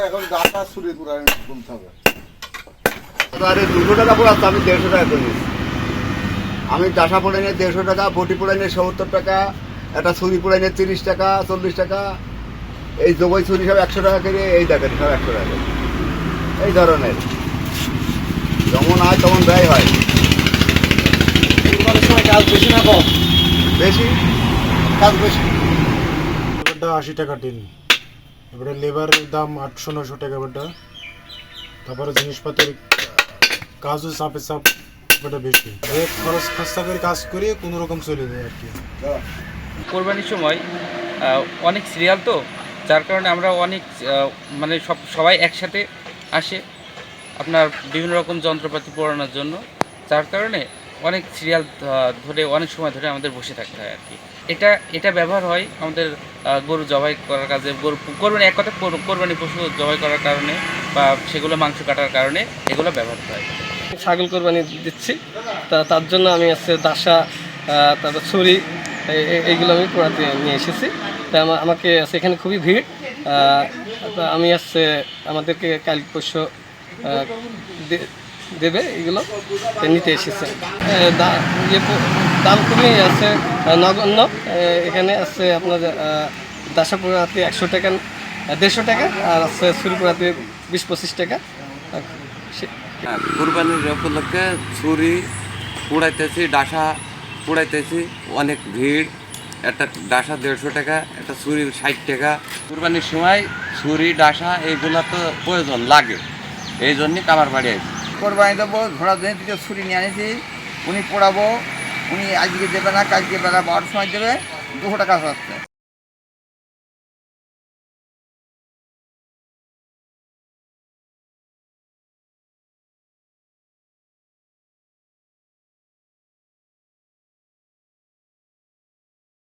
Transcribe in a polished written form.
এখন গাটা ছুরি পুরা তুলতে হবে। 200 টাকা পড়াচ্ছে, আমি 150 টাকা করে নিচ্ছি। আমি ডাসা পড়ে নিয়ে 150 টাকা, বটি পড়ে নিয়ে 70 টাকা, একটা ছুরি পড়ে নিয়ে 30 টাকা 40 টাকা, এই জবই ছুরি সব 100 টাকা করে, এই দেখেন সব 100 টাকা। এই ধরনের যেমন হয় তেমন ব্যয় হয়। সময় কাজ বেশি না কম? বেশি, কাজ বেশি। 80 টাকা টিন, এবারে লেবারের দাম 800-900 টাকা বেটা, তারপরে জিনিসপত্রের কাজও চাপে চাপ বেটা বেশি। খরচ খরচা করে কাজ করে কোনো রকম চলে যায় আর কি। কোরবানির সময় অনেক সিরিয়াল তো, যার কারণে আমরা অনেক মানে সবাই একসাথে আসে আপনার বিভিন্ন রকম যন্ত্রপাতি পোড়ানোর জন্য, যার কারণে অনেক সিরিয়াল ধরে অনেক সময় ধরে আমাদের বসে থাকতে হয় আর কি। এটা ব্যবহার হয় আমাদের গরু জবাই করার কাজে, কোরবানি এক কথা কোরবানি পশু জবাই করার কারণে বা সেগুলো মাংস কাটার কারণে এগুলো ব্যবহার হয়। ছাগল কোরবানি দিচ্ছি, তার জন্য আমি দাসা, তারপর ছুরি, এইগুলো আমি পোড়াতে নিয়ে এসেছি। তা আমাকে এখানে খুবই ভিড়। আমি আমাদেরকে কাল পরশু দেবে, এগুলো নিতে এসেছে। দাম খুবই নগণ্য। এখানে আপনার দাসা পোড়াতে 100 টাকা, 150 টাকা, আর ছুরি পোড়াতে 20-25 টাকা। কুরবানির উপলক্ষে ছুরি পুড়াইতেছি, ডাসা পুড়াইতেছি, অনেক ভিড়। একটা ডাসা 150 টাকা, একটা ছুরি 60 টাকা। কুরবানির সময় ছুরি ডাসা এইগুলো তো প্রয়োজন লাগে, এই জন্যই কামার বাড়ি আছে। কোরবানি দেবো, ঘোড়ার জন্য কিছু ছুরি নিয়ে আনিছি, উনি পোড়াবো, উনি আজকে দেবে না, কালকে বেলা 12টার সময় দেবে, 200 টাকা হচ্ছে।